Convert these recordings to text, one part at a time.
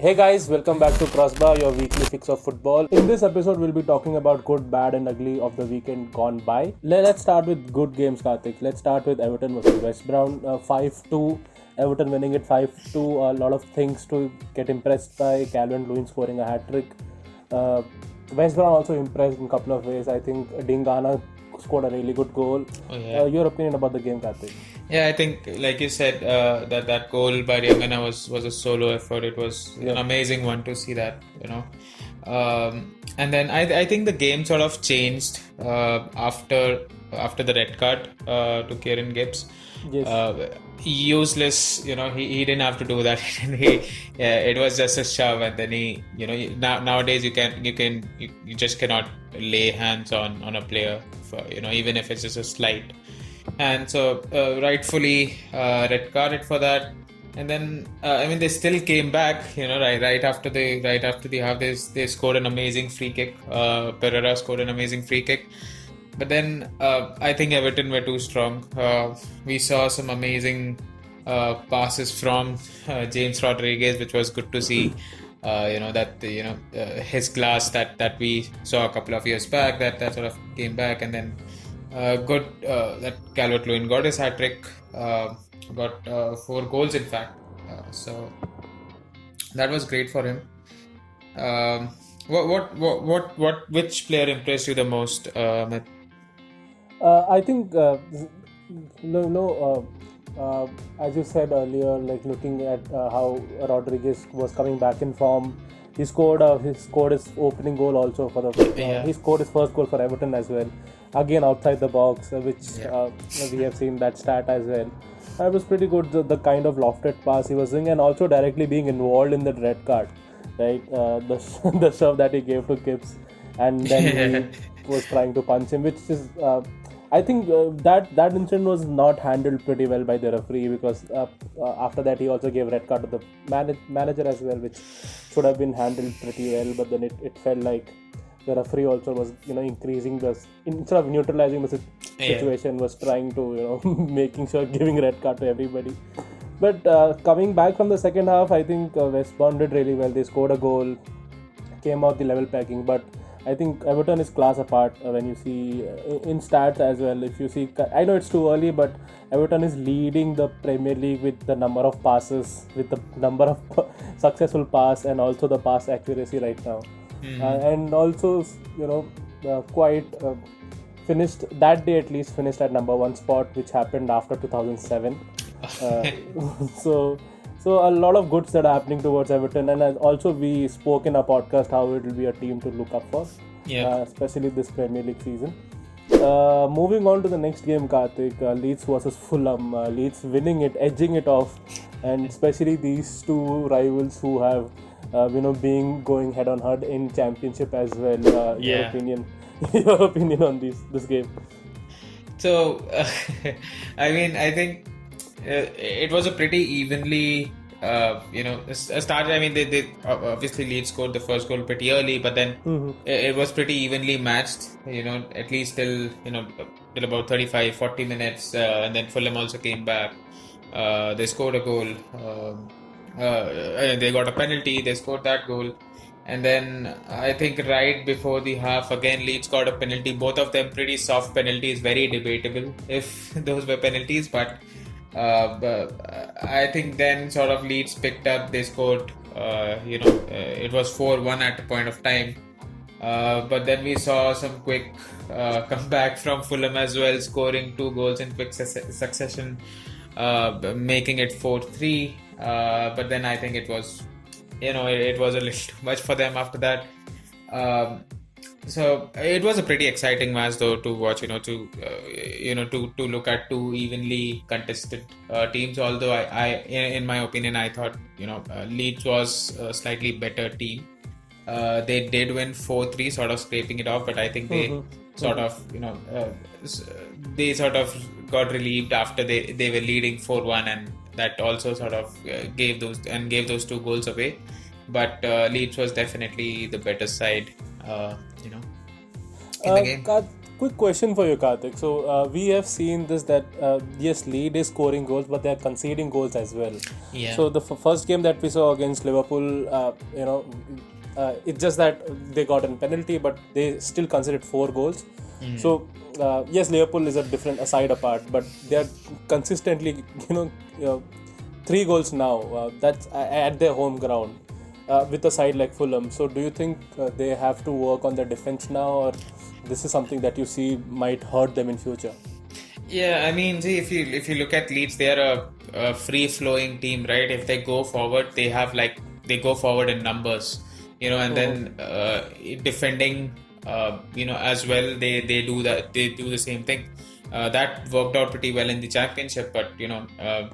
Hey guys, welcome back to Crossbar, your weekly fix of football. In this episode, we'll be talking about good, bad, and ugly of the weekend gone by. Let's start with good games, Karthik. Let's start with Everton versus West Brom, 5-2. Everton winning it 5-2. A lot of things to get impressed by. Calvin Lewin scoring a hat trick. Uh, West Brom also impressed in a couple of ways. I think Dingana scored a really good goal. Oh, yeah. Your opinion about the game, Karthik? Yeah, I think, like you said, that goal by Riangana was a solo effort. It was an amazing one to see that. And then I think the game sort of changed after the red card to Kieran Gibbs. Yes. Useless, he didn't have to do that. It was just a shove, and then nowadays you just cannot lay hands on a player for even if it's just a slight. And so rightfully red carded for that. And then they still came back, right after the half. They scored an amazing free kick. Pereira scored an amazing free kick. But then I think Everton were too strong. We saw some amazing passes from James Rodriguez, which was good to see. His class that we saw a couple of years back, that sort of came back. And then good that Calvert-Lewin got his hat trick, got 4 goals in fact. So that was great for him. Which player impressed you the most, Amit? I think as you said earlier, like looking at how Rodriguez was coming back in form, he scored his opening goal also for the. He scored his first goal for Everton as well, again outside the box, which we have seen that stat as well. It was pretty good, the kind of lofted pass he was doing, and also directly being involved in the red card, right? The shove that he gave to Gibbs, and then he was trying to punch him, which is. I think that incident was not handled pretty well by the referee, because after that he also gave red card to the manager as well, which should have been handled pretty well. But then it felt like the referee also was increasing instead of neutralizing the situation, was trying to making sure giving red card to everybody. But coming back from the second half, I think West Brom did really well. They scored a goal, came out the level packing, but I think Everton is class apart when you see in stats as well. If you see, I know it's too early, but Everton is leading the Premier League with the number of passes, with the number of successful pass, and also the pass accuracy right now. And also, quite finished that day, at least finished at number 1 spot, which happened after 2007. So a lot of goods that are happening towards Everton, and also we spoke in our podcast how it will be a team to look up for, especially this Premier League season. Moving on to the next game, Karthik, Leeds versus Fulham. Leeds winning it, edging it off, and especially these two rivals who have being going head on head in Championship as well. Your opinion on this game? So I think it was a pretty evenly started. They obviously Leeds scored the first goal pretty early, but then it was pretty evenly matched, at least till about 35-40 minutes, and then Fulham also came back. They scored a goal, they got a penalty, they scored that goal, and then I think right before the half again Leeds got a penalty. Both of them pretty soft penalties, very debatable if those were penalties, but I think then sort of Leeds picked up. They scored, it was 4-1 at a point of time. But then we saw some quick comeback from Fulham as well, scoring 2 goals in quick succession, making it 4-3. But then I think it was, it was a little too much for them after that. So it was a pretty exciting match though to watch, to look at 2 evenly contested teams. Although in my opinion, I thought Leeds was a slightly better team. They did win 4-3, sort of scraping it off, but I think they they sort of got relieved after they were leading 4-1, and that also sort of gave those 2 goals away. But Leeds was definitely the better side, in the game. quick question for you, Karthik. So we have seen this that yes, Leeds is scoring goals, but they are conceding goals as well. Yeah. So the first game that we saw against Liverpool, it's just that they got a penalty, but they still conceded 4 goals. So yes, Liverpool is a side apart, but they are consistently, 3 goals now. That's at their home ground. With a side like Fulham. So do you think they have to work on their defense now, or this is something that you see might hurt them in future? Yeah, I mean, see, if you look at Leeds, they are a free-flowing team, right? If they go forward, they go forward in numbers, and then defending, as well, they do that. They do the same thing. That worked out pretty well in the championship, but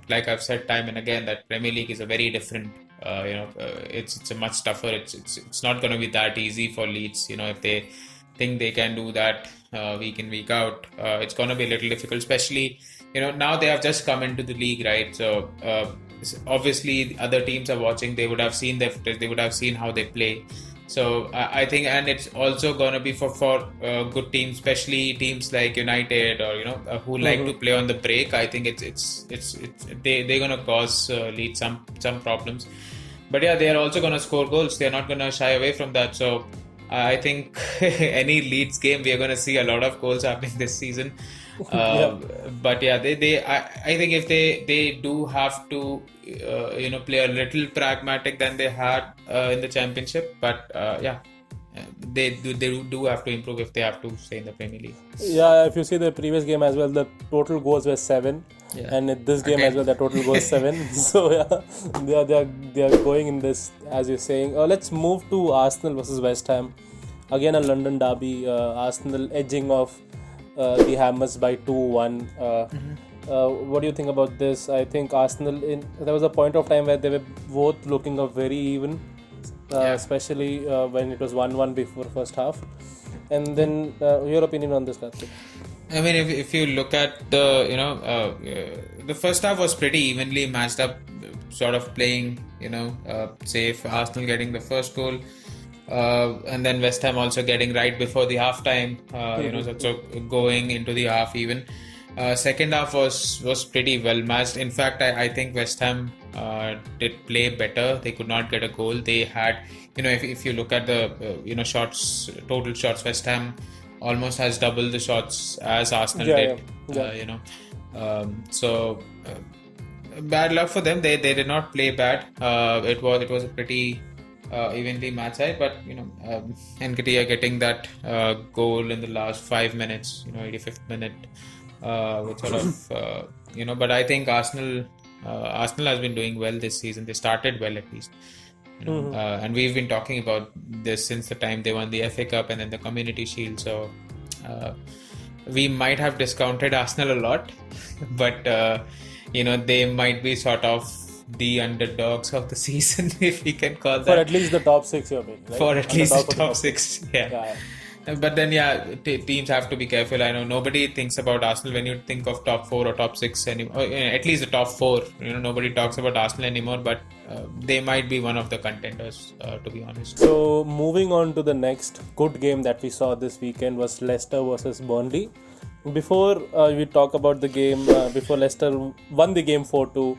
like I've said time and again, that Premier League is a very different. It's a much tougher. It's not going to be that easy for Leeds. If they think they can do that week in, week out, it's going to be a little difficult. Especially, now they have just come into the league, right? So obviously, other teams are watching. They would have seen they would have seen how they play. So I think, and it's also gonna be for good teams, especially teams like United or who like to play on the break. I think they're gonna cause Leeds some problems. But yeah, they are also gonna score goals. They're not gonna shy away from that. So I think any Leeds game we are gonna see a lot of goals happening this season. But yeah, I think if they do have to play a little pragmatic than they had in the championship, but they do have to improve if they have to stay in the Premier League. Yeah, if you see the previous game as well, the total goals were 7, and in this game as well, the total goals 7. So yeah, they are going in this, as you're saying. Let's move to Arsenal versus West Ham. Again, a London derby. Arsenal edging off the Hammers by 2-1. What do you think about this? I think Arsenal, there was a point of time where they were both looking up very even, especially when it was 1-1 before first half. And then your opinion on this, Karthik? I mean, if you look at the first half was pretty evenly matched up, sort of playing, safe. Arsenal getting the first goal. And then West Ham also getting right before the half time, so going into the half even. Second half was pretty well matched. In fact, I think West Ham did play better. They could not get a goal. They had, if you look at the total shots, West Ham almost has double the shots as Arsenal did. So bad luck for them. They did not play bad. It was a pretty evenly matched side, but Nketiah getting that goal in the last 5 minutes, 85th minute, which sort of but I think Arsenal has been doing well this season. They started well at least, and we've been talking about this since the time they won the FA Cup and then the Community Shield. So we might have discounted Arsenal a lot, but they might be sort of the underdogs of the season, if we can call that. For at least the top 6, you're mean, right? For at least the top 6, yeah. But then, teams have to be careful. I know nobody thinks about Arsenal when you think of top 4 or top 6 anymore. At least the top 4. Nobody talks about Arsenal anymore, but they might be one of the contenders, to be honest. So, moving on to the next good game that we saw this weekend was Leicester versus Burnley. Before we talk about the game, before Leicester won the game 4-2,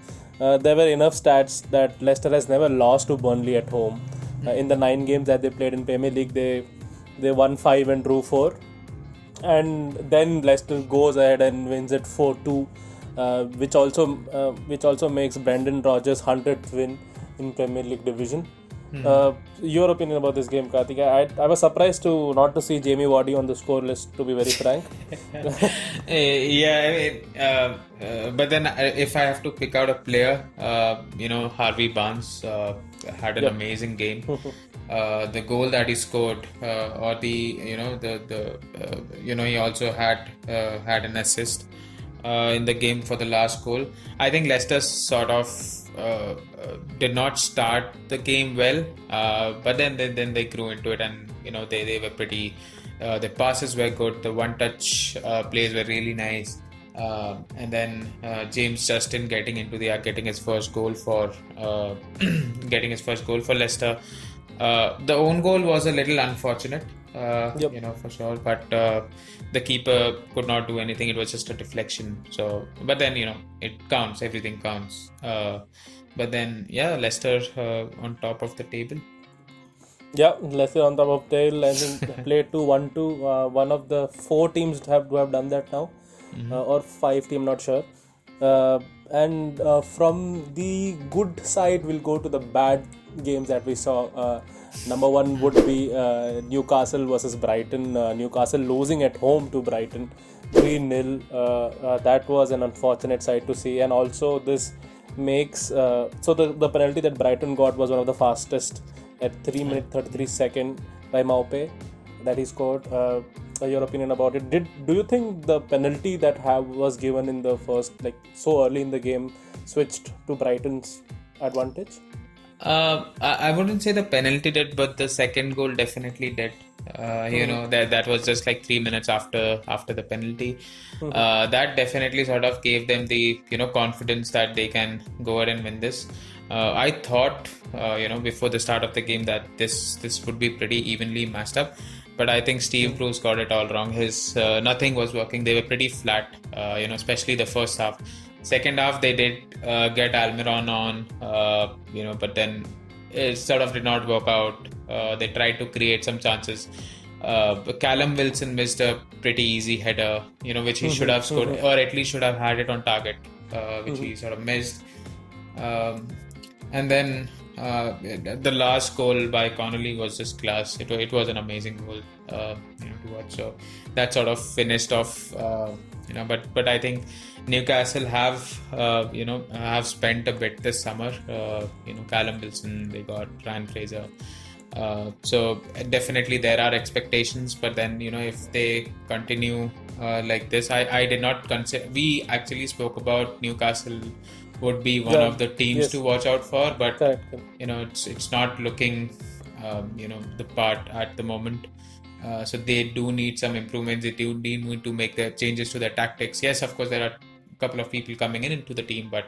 there were enough stats that Leicester has never lost to Burnley at home. In the 9 games that they played in Premier League, they won 5 and drew 4. And then Leicester goes ahead and wins it 4-2, which also makes Brendan Rodgers' 100th win in Premier League division. Your opinion about this game, Karthik? I was surprised not to see Jamie Vardy on the score list, to be very frank. But then if I have to pick out a player, Harvey Barnes had an amazing game. The goal that he scored, or he also had an assist in the game for the last goal. I think Leicester sort of did not start the game well, but then they grew into it, and they were pretty. The passes were good. The one-touch plays were really nice, and then James Justin getting his first goal for Leicester. The own goal was a little unfortunate. Yep. for sure. But the keeper could not do anything. It was just a deflection. So, but then, it counts. Everything counts. But then, yeah, Leicester on top of the table. Yeah, Leicester on top of tail. I think played to 1-2. One of the four teams to have done that now, or five team, not sure. And from the good side, we'll go to the bad games that we saw. Number one would be Newcastle versus Brighton. Newcastle losing at home to Brighton 3-0. That was an unfortunate sight to see, and also this makes so the penalty that Brighton got was one of the fastest at 3 minutes 33 second by Maupe that he scored. Your opinion about it? Do you think the penalty that was given in the first, like so early in the game, switched to Brighton's advantage? I wouldn't say the penalty did, but the second goal definitely did. That was just like 3 minutes after the penalty. That definitely sort of gave them the confidence that they can go ahead and win this. I thought before the start of the game that this would be pretty evenly matched up, but I think Steve Bruce got it all wrong. His nothing was working. They were pretty flat, especially the first half. Second half they did get Almiron on, but then it sort of did not work out. They tried to create some chances. Callum Wilson missed a pretty easy header, which he should have scored, or at least should have had it on target, which he sort of missed. And then the last goal by Connolly was just class. It was an amazing goal to watch. So that sort of finished off. But I think Newcastle have spent a bit this summer. Callum Wilson, they got Ryan Fraser. So definitely there are expectations, but then if they continue like this, I did not consider. We actually spoke about Newcastle would be one of the teams to watch out for, but Correct. it's not looking the part at the moment. So they do need some improvements. They do need to make the changes to their tactics. Yes, of course there are a couple of people coming into the team, but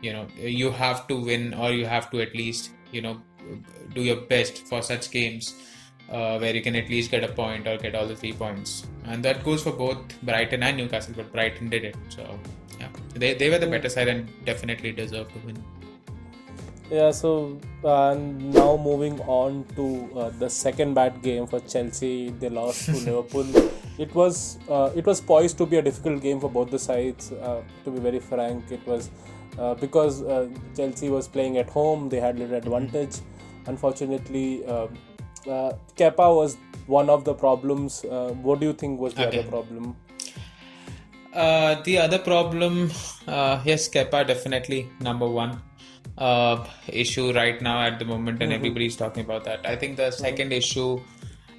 you have to win, or you have to at least do your best for such games where you can at least get a point or get all the 3 points, and that goes for both Brighton and Newcastle. But Brighton did it, so yeah, they were the better side and definitely deserved to win. Yeah, so now moving on to the second bad game for Chelsea. They lost to Liverpool. It was poised to be a difficult game for both the sides. To be very frank, it was because Chelsea was playing at home. They had little advantage. Unfortunately, Kepa was one of the problems. What do you think was the other problem? The other problem, yes, Kepa definitely number one issue right now at the moment, and everybody's talking about that. I think the second issue,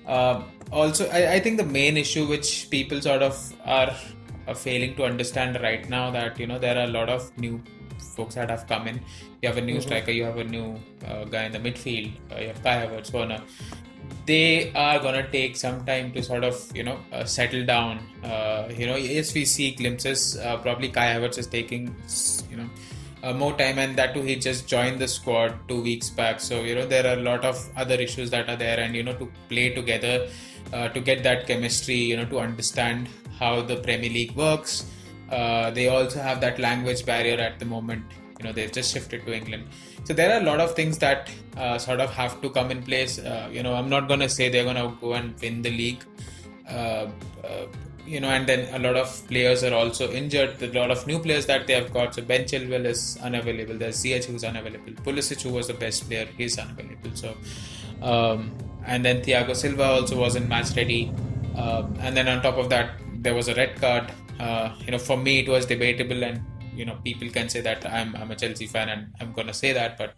also, I think the main issue which people sort of are failing to understand right now, that there are a lot of new folks that have come in. You have a new striker, you have a new guy in the midfield, you have Kai Havertz, Werner. They are gonna take some time to sort of settle down. Yes, we see glimpses. Probably Kai Havertz is taking more time, and that too he just joined the squad 2 weeks back. So there are a lot of other issues that are there, and to play together, to get that chemistry, to understand how the Premier League works. They also have that language barrier at the moment. They've just shifted to England. So there are a lot of things that sort of have to come in place. I'm not going to say they're going to go and win the league. And then a lot of players are also injured. A lot of new players that they have got. So Ben Chilwell is unavailable. There's Ziyech who's unavailable. Pulisic, who was the best player, he's unavailable. So, and then Thiago Silva also wasn't match ready. And then on top of that, there was a red card. For me, it was debatable, and people can say that I'm a Chelsea fan, and I'm gonna say that, but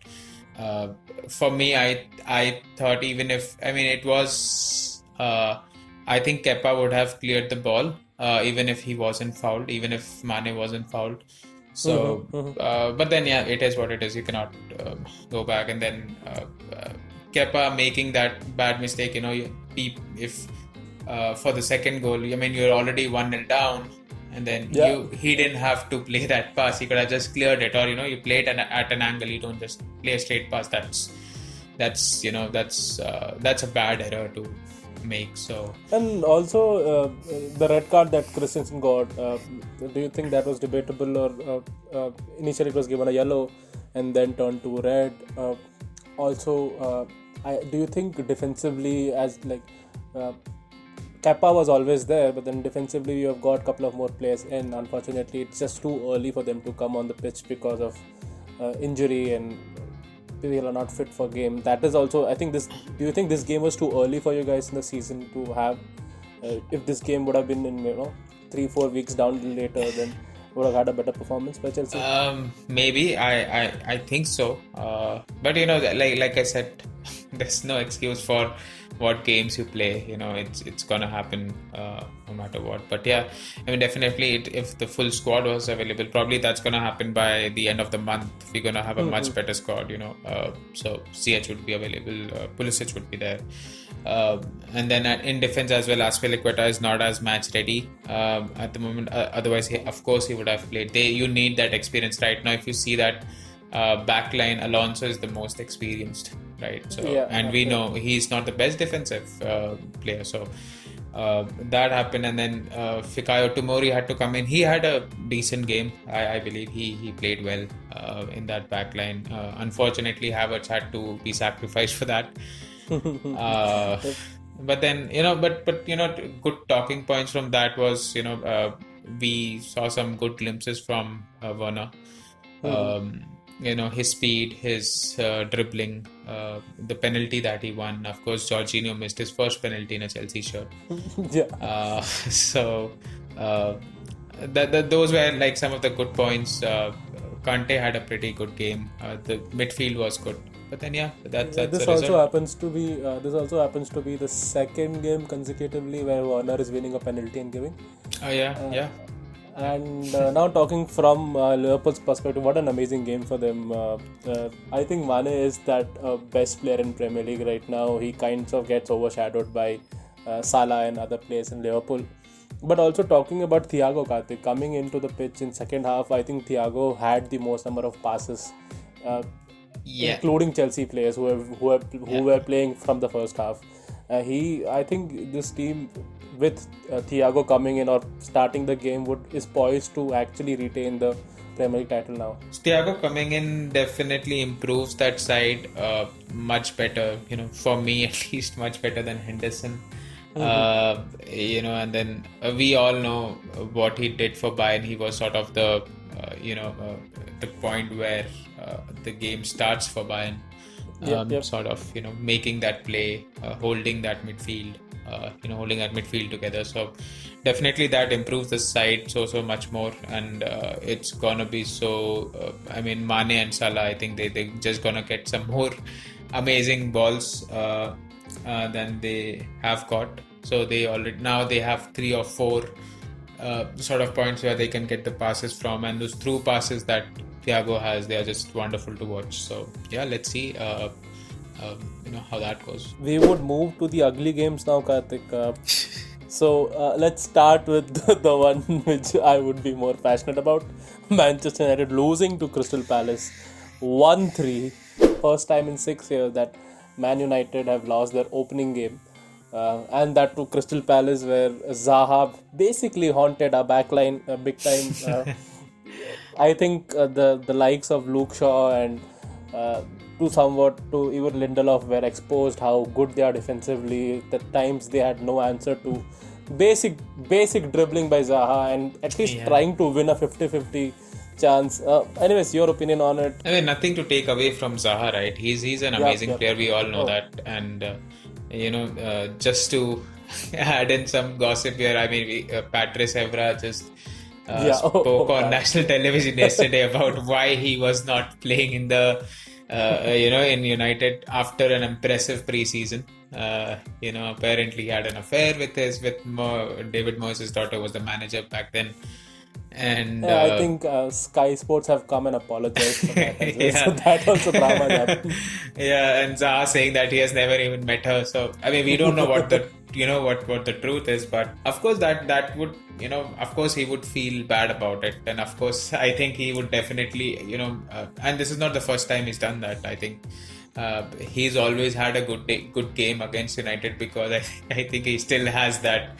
for me, I thought, even if it was, I think Kepa would have cleared the ball, even if he wasn't fouled, even if Mane wasn't fouled. So, but then yeah, it is what it is. You cannot go back, and then Kepa making that bad mistake. If for the second goal, you're already 1-0 down. And then he didn't have to play that pass. He could have just cleared it, or you play it at an angle. You don't just play a straight pass. that's that's a bad error to make. So And also, the red card that Christensen got, do you think that was debatable, or initially it was given a yellow and then turned to red? Also, do you think defensively, as like Kappa was always there, but then defensively you have got a couple of more players in. Unfortunately, it's just too early for them to come on the pitch because of injury, and people are not fit for game. That is also, I think this. Do you think this game was too early for you guys in the season to have? If this game would have been in 3-4 weeks down later, then would have had a better performance by Chelsea. Maybe I think so. But like I said, there's no excuse for what games you play. It's gonna happen no matter what. But yeah, I mean, definitely, if the full squad was available, probably that's gonna happen by the end of the month. We're gonna have a much better squad. So CH would be available, Pulisic would be there. And then in defense as well, Azpilicueta is not as match ready at the moment. Otherwise, of course, he would have played. You need that experience right now. If you see that backline, Alonso is the most experienced, right? So we know he's not the best defensive player. So that happened, and then Fikayo Tomori had to come in. He had a decent game. I believe he played well in that backline. Unfortunately, Havertz had to be sacrificed for that. But then but good talking points from that was we saw some good glimpses from Werner. His speed, his dribbling, the penalty that he won. Of course, Jorginho missed his first penalty in a Chelsea shirt. Those were like some of the good points. Kante had a pretty good game. The midfield was good. But then that's this also happens to be the second game consecutively where Werner is winning a penalty and giving. And now talking from Liverpool's perspective, what an amazing game for them. I think Mane is that best player in Premier League right now. He kind of gets overshadowed by Salah and other players in Liverpool. But also talking about Thiago, Karthik, coming into the pitch in second half, I think Thiago had the most number of passes. Including Chelsea players who were playing from the first half. I think this team with Thiago coming in or starting the game is poised to actually retain the Premier League title now. Thiago coming in definitely improves that side much better. For me at least, much better than Henderson. And then we all know what he did for Bayern. He was sort of the point where the game starts for Bayern. Sort of making that play, holding that midfield, together. So definitely that improves the side so much more, and it's gonna be so. Mane and Salah, I think they just gonna get some more amazing balls than they have got. So they have 3 or 4 sort of points where they can get the passes from, and those through passes that Thiago has, they are just wonderful to watch. So let's see how that goes. We would move to the ugly games now, Karthik. So let's start with the one which I would be more passionate about. Manchester United losing to Crystal Palace 1-3. First time in 6 years that Man United have lost their opening game. And that to Crystal Palace, where Zaha basically haunted our backline big time. I think the likes of Luke Shaw and to even Lindelof were exposed how good they are defensively. At times they had no answer to basic dribbling by Zaha, and at least trying to win a 50-50 chance. Anyways, your opinion on it? I mean, nothing to take away from Zaha, right? He's an amazing player. We all know that, and just to add in some gossip here, I mean, Patrice Evra just spoke on national television yesterday about why he was not playing in the in United after an impressive pre-season. Apparently he had an affair with David Moyes' daughter was the manager back then. And I think Sky Sports have come and apologized for that as well. So that also drama happened. And Zaha saying that he has never even met her. So I mean, we don't know what the what the truth is, but of course that would of course he would feel bad about it, and of course I think he would definitely and this is not the first time he's done that. I think he's always had a good game against United, because I think he still has that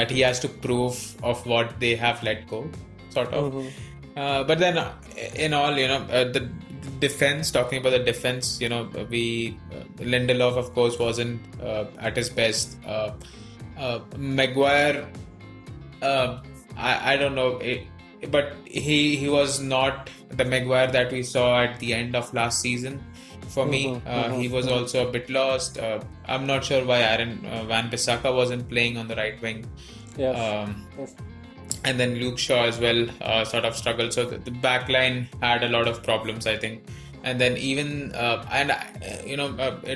he has to prove of what they have let go, sort of. But then, in all, the defense. Talking about the defense, Lindelof, of course, wasn't at his best. Maguire, I don't know, but he was not the Maguire that we saw at the end of last season. For me, he was also a bit lost. I'm not sure why Aaron Van Bissaka wasn't playing on the right wing. Yes. And then Luke Shaw as well sort of struggled. So the back line had a lot of problems, I think. And then even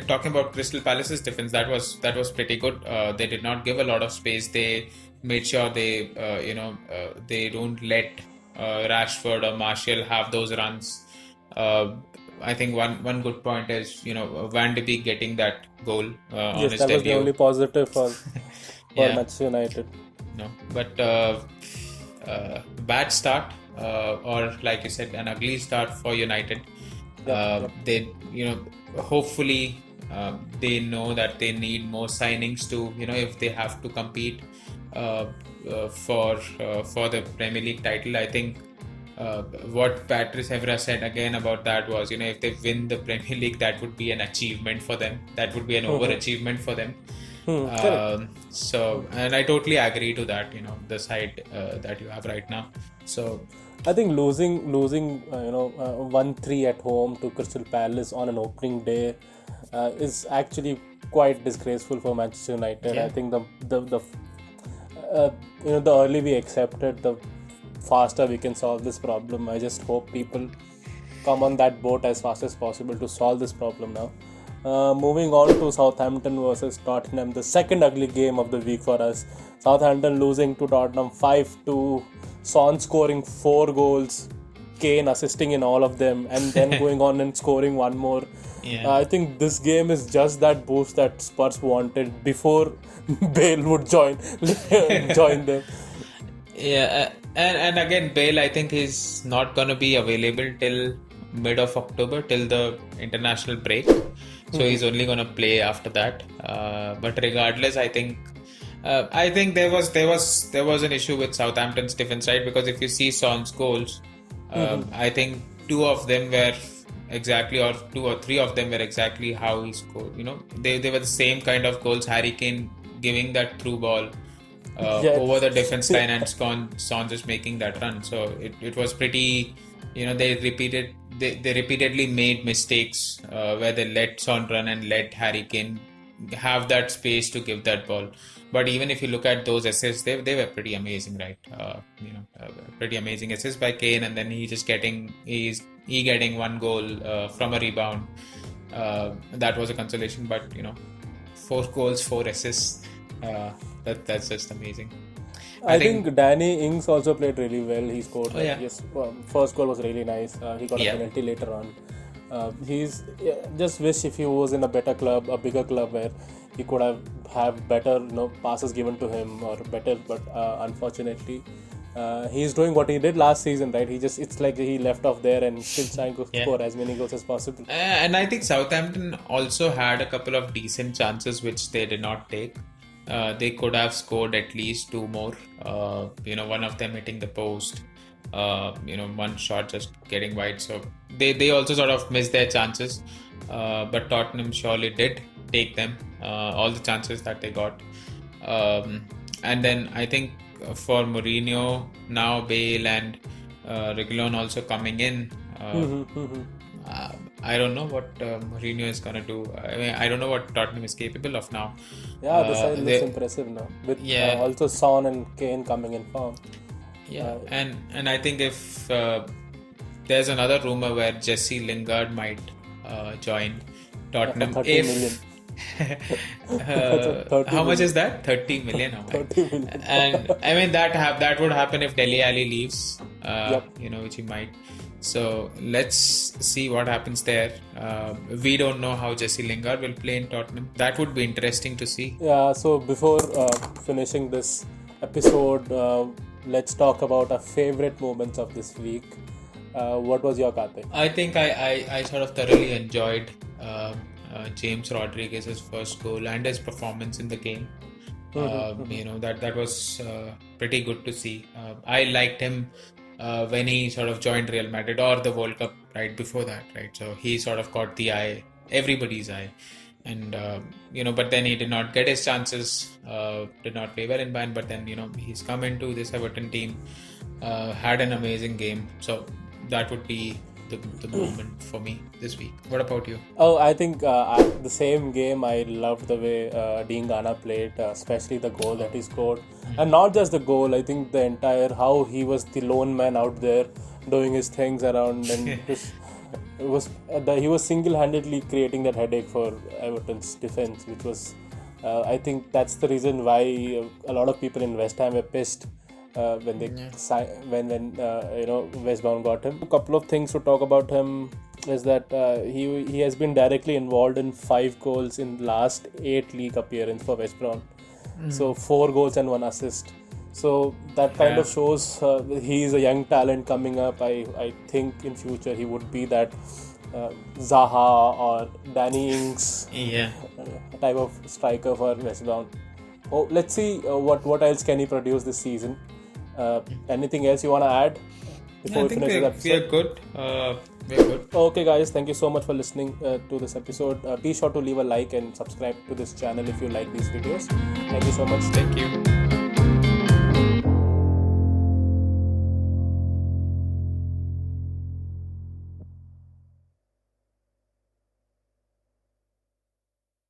talking about Crystal Palace's defense, that was pretty good. They did not give a lot of space. They made sure they don't let Rashford or Martial have those runs. I think one good point is Van de Beek getting that goal on his Yes, that was the debut. only positive for Yeah. Manchester United. No, but bad start, or like you said, an ugly start for United. They, hopefully, they know that they need more signings to, if they have to compete for the Premier League title. I think what Patrice Evra said again about that was, if they win the Premier League, that would be an achievement for them. That would be an overachievement for them. So, and I totally agree to that. The side that you have right now. So, I think losing 1-3 at home to Crystal Palace on an opening day is actually quite disgraceful for Manchester United. Yeah. I think the early we accept it, the faster we can solve this problem. I just hope people come on that boat as fast as possible to solve this problem now. Moving on to Southampton versus Tottenham, the second ugly game of the week for us. Southampton losing to Tottenham 5-2, Son scoring 4 goals, Kane assisting in all of them, and then going on and scoring one more. Yeah. I think this game is just that boost that Spurs wanted before Bale would join them. Yeah, and again, Bale, I think he's not going to be available till mid of October, till the international break. So he's only going to play after that. But regardless, I think there was an issue with Southampton's defense, right? Because if you see Son's goals, I think 2 of them were exactly, or 2 or 3 of them were exactly how he scored. They were the same kind of goals. Harry Kane giving that through ball over the defense line, and Son just making that run. So it was pretty. They repeatedly made mistakes where they let Son run and let Harry Kane have that space to give that ball. But even if you look at those assists, they were pretty amazing, right? Pretty amazing assists by Kane, and then he's getting 1 goal from a rebound. That was a consolation, but 4 goals, 4 assists. That's just amazing. I think Danny Ings also played really well. He scored. First goal was really nice. He got a penalty later on. He's just wish if he was in a better club, a bigger club where he could have better passes given to him or better. But unfortunately, he's doing what he did last season, right? It's like he left off there and still trying to score as many goals as possible. And I think Southampton also had a couple of decent chances which they did not take. They could have scored at least 2 more. One of them hitting the post. One shot just getting wide. So they also sort of missed their chances. But Tottenham surely did take them, all the chances that they got. And then I think for Mourinho, now Bale and Reguilon also coming in. I don't know what Mourinho is gonna do. I mean, I don't know what Tottenham is capable of now. Yeah, the side looks impressive now. With also Son and Kane coming in form. Yeah, and I think if there's another rumor where Jesse Lingard might join Tottenham. 30 million. How much is that? 30 million. 30 million. And I mean that would happen if Dele Alli leaves. Which he might. So let's see what happens there. We don't know how Jesse Lingard will play in Tottenham. That would be interesting to see. Yeah, so before finishing this episode, let's talk about our favorite moments of this week. What was your, Karthik? I think I sort of thoroughly enjoyed James Rodriguez's first goal and his performance in the game. That was pretty good to see. I liked him when he sort of joined Real Madrid or the World Cup right before that, right? So he sort of caught the eye, everybody's eye, and but then he did not get his chances. Did not play well in Bayern, but then he's come into this Everton team, had an amazing game. So that would be the moment for me this week. What about you? Oh, I think the same game. I loved the way Diangana played, especially the goal that he scored, and not just the goal. I think the entire how he was the lone man out there doing his things around, and he was single-handedly creating that headache for Everton's defense, which was I think that's the reason why a lot of people in West Ham were pissed. When West Brom got him. A couple of things to talk about him is that he has been directly involved in 5 goals in last 8 league appearances for West Brom. So 4 goals and 1 assist. So that kind of shows he is a young talent coming up. I think in future he would be that Zaha or Danny Ings type of striker for West Brom. Oh, let's see what else can he produce this season. Anything else you want to add before we finish this episode? We are good. We're good. Okay, guys, thank you so much for listening to this episode. Be sure to leave a like and subscribe to this channel if you like these videos. Thank you so much. Thank you.